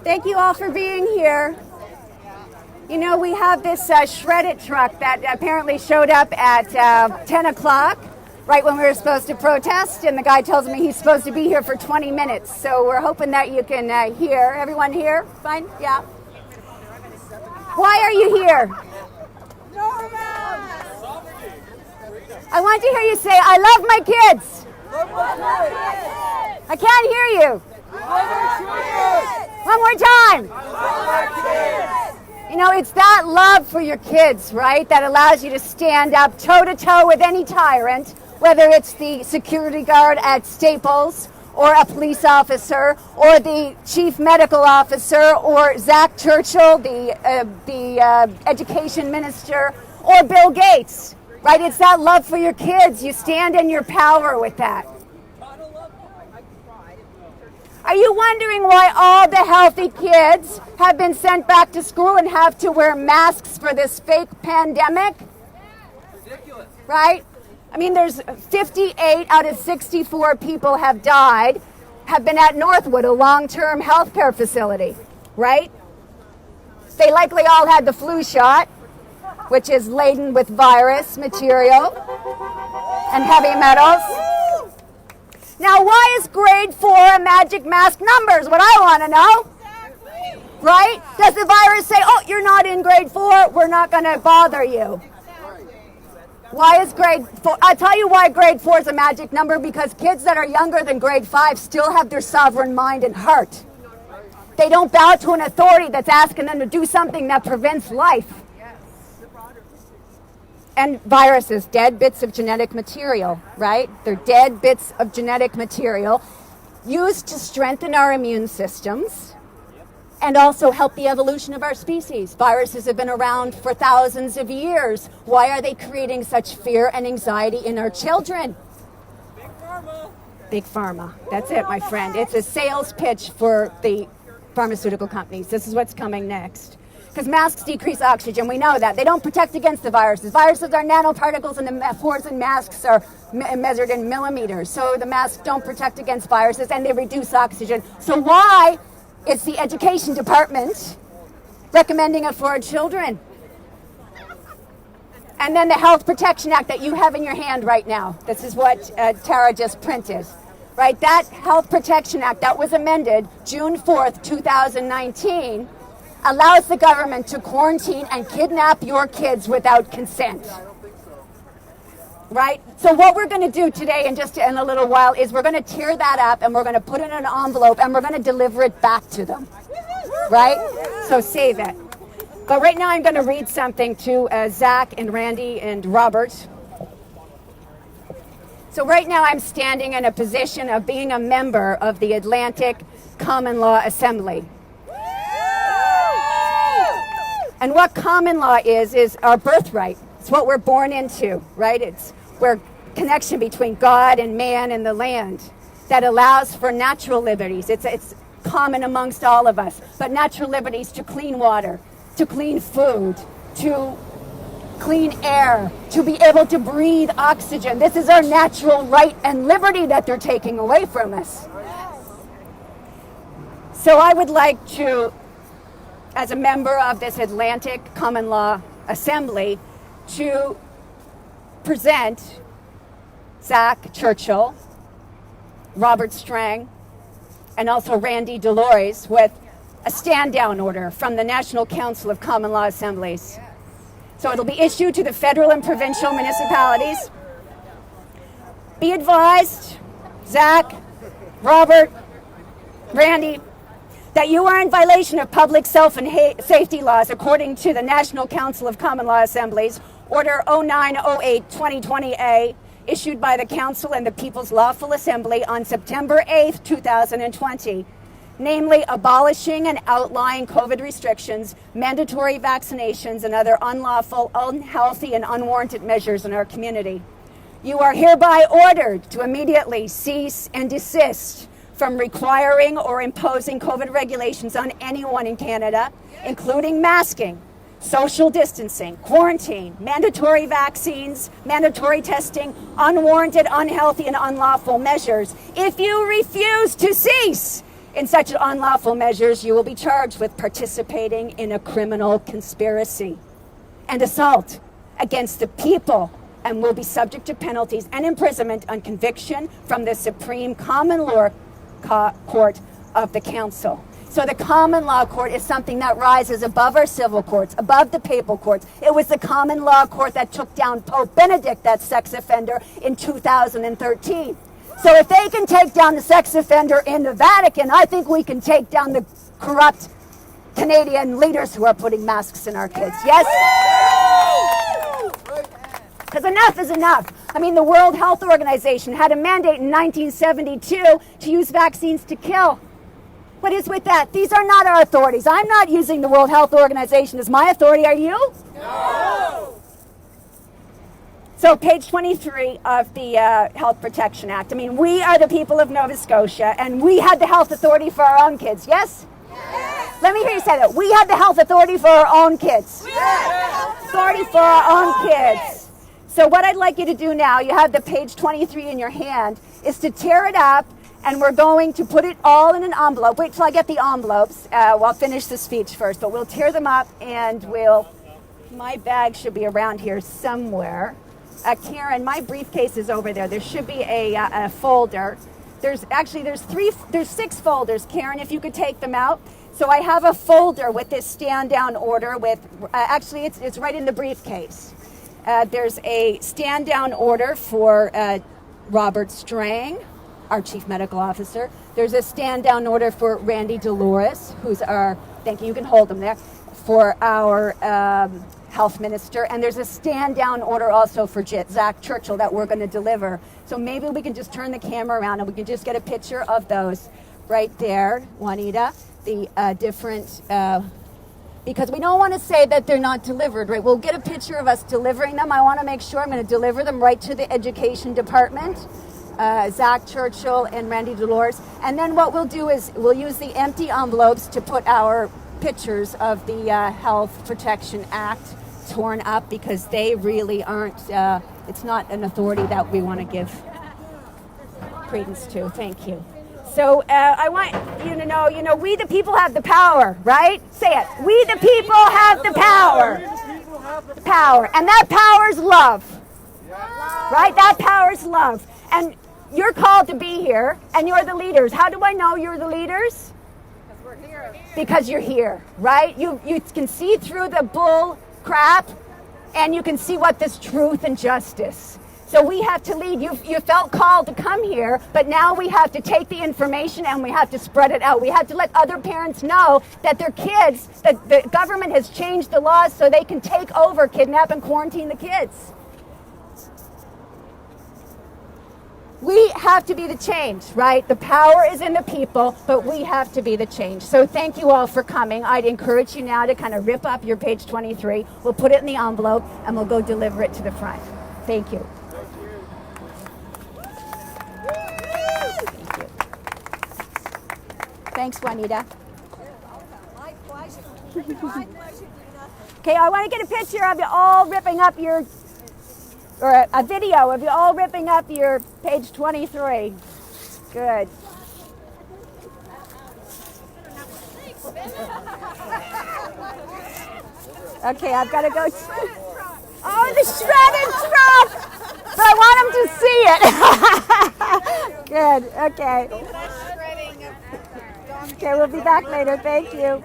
Thank you all for being here. You know, we have this shredded truck that apparently showed up at 10 o'clock, right when we were supposed to protest, and the guy tells me he's supposed to be here for 20 minutes. So we're hoping that you can hear. Everyone here? Fine? Yeah. Why are you here? I want to hear you say, I love my kids. I can't hear you. One more time. You know, it's that love for your kids, right, that allows you to stand up toe-to-toe with any tyrant, whether it's the security guard at Staples, or a police officer, or the chief medical officer, or Zach Churchill, the education minister, or Bill Gates, right? It's that love for your kids. You stand in your power with that. Are you wondering why all the healthy kids have been sent back to school and have to wear masks for this fake pandemic? Ridiculous. Right? I mean, there's 58 out of 64 people have died, have been at Northwood, a long-term health care facility, right? They likely all had the flu shot, which is laden with virus material and heavy metals. Now, why is grade 4 a magic mask number is what I want to know, right? Does the virus say, oh, you're not in grade 4, we're not going to bother you? Why is grade 4? I'll tell you why grade 4 is a magic number, because kids that are younger than grade 5 still have their sovereign mind and heart. They don't bow to an authority that's asking them to do something that prevents life. And viruses, dead bits of genetic material, right? They're dead bits of genetic material used to strengthen our immune systems and also help the evolution of our species. Viruses have been around for thousands of years. Why are they creating such fear and anxiety in our children? Big Pharma. Big Pharma. That's it, my friend. It's a sales pitch for the pharmaceutical companies. This is what's coming next. Because masks decrease oxygen. We know that. They don't protect against the viruses. Viruses are nanoparticles, and the pores in masks are measured in millimeters. So the masks don't protect against viruses, and they reduce oxygen. So why is the education department recommending it for our children? And then the Health Protection Act that you have in your hand right now. This is what Tara just printed. Right? That Health Protection Act that was amended June 4th, 2019, allows the government to quarantine and kidnap your kids without consent. Right? So what we're going to do today and just in a little while is we're going to tear that up and we're going to put it in an envelope and we're going to deliver it back to them. Right? So save it. But right now I'm going to read something to Zach and Randy and Robert. So right now I'm standing in a position of being a member of the Atlantic Common Law Assembly. And what common law is our birthright. It's what we're born into, right? We're connection between God and man and the land that allows for natural liberties. It's common amongst all of us, but natural liberties to clean water, to clean food, to clean air, to be able to breathe oxygen. This is our natural right and liberty that they're taking away from us. So I would like to, as a member of this Atlantic Common Law Assembly, to present Zach Churchill, Robert Strang, and also Randy Delores with a stand-down order from the National Council of Common Law Assemblies. So it'll be issued to the federal and provincial municipalities. Be advised, Zach, Robert, Randy, that you are in violation of public health and safety laws according to the National Council of Common Law Assemblies, Order 0908-2020A, issued by the Council and the People's Lawful Assembly on September 8th, 2020, namely abolishing and outlawing COVID restrictions, mandatory vaccinations, and other unlawful, unhealthy, and unwarranted measures in our community. You are hereby ordered to immediately cease and desist from requiring or imposing COVID regulations on anyone in Canada, including masking, social distancing, quarantine, mandatory vaccines, mandatory testing, unwarranted, unhealthy, and unlawful measures. If you refuse to cease, In such unlawful measures, you will be charged with participating in a criminal conspiracy and assault against the people, and will be subject to penalties and imprisonment on conviction from the Supreme Common Law Court of the Council. So the common law court is something that rises above our civil courts, above the papal courts. It was the common law court that took down Pope Benedict, that sex offender, in 2013. So if they can take down the sex offender in the Vatican, I think we can take down the corrupt Canadian leaders who are putting masks in our kids. Yes? Because enough is enough. I mean, the World Health Organization had a mandate in 1972 to use vaccines to kill. What is with that? These are not our authorities. I'm not using the World Health Organization as my authority. Are you? No. So page 23 of the Health Protection Act. I mean, we are the people of Nova Scotia, and we had the health authority for our own kids. Yes? Yes. Let me hear you say that. We had the health authority for our own kids. Yes. Authority for our own kids. So what I'd like you to do now, you have the page 23 in your hand, is to tear it up, and we're going to put it all in an envelope. Wait till I get the envelopes. I'll finish the speech first, but we'll tear them up, and my bag should be around here somewhere. Karen, my briefcase is over there. There should be a folder. There's 6 folders. Karen, if you could take them out. So I have a folder with this stand-down order with, actually it's right in the briefcase. There's a stand-down order for Robert Strang, our Chief Medical Officer. There's a stand-down order for Randy Dolores, who's our, thank you can hold them there, for our Health Minister. And there's a stand-down order also for Zach Churchill that we're going to deliver. So maybe we can just turn the camera around and we can just get a picture of those right there, Juanita, the different... because we don't want to say that they're not delivered, right? We'll get a picture of us delivering them. I want to make sure I'm going to deliver them right to the Education Department, Zach Churchill and Randy Dolores. And then what we'll do is we'll use the empty envelopes to put our pictures of the Health Protection Act torn up, because they really aren't, it's not an authority that we want to give credence to. Thank you. So I want you to know, we the people have the power, right? Say it. We the people have the power. The power. And that power is love. Right? That power is love. And you're called to be here, and you're the leaders. How do I know you're the leaders? Because we're here. Because you're here, right? You can see through the bull crap, and you can see what this truth and justice. So we have to lead. You felt called to come here, but now we have to take the information and we have to spread it out. We have to let other parents know that their kids, that the government has changed the laws so they can take over, kidnap, and quarantine the kids. We have to be the change, right? The power is in the people, but we have to be the change. So thank you all for coming. I'd encourage you now to kind of rip up your page 23. We'll put it in the envelope and we'll go deliver it to the front. Thank you. Thanks, Juanita. My pleasure. Okay, I want to get a picture of you all ripping up your, or a video of you all ripping up your page 23. Good. Okay, I've got to go. Oh, the shredded truck! But I want them to see it. Good, okay. Okay, we'll be back later. Thank you.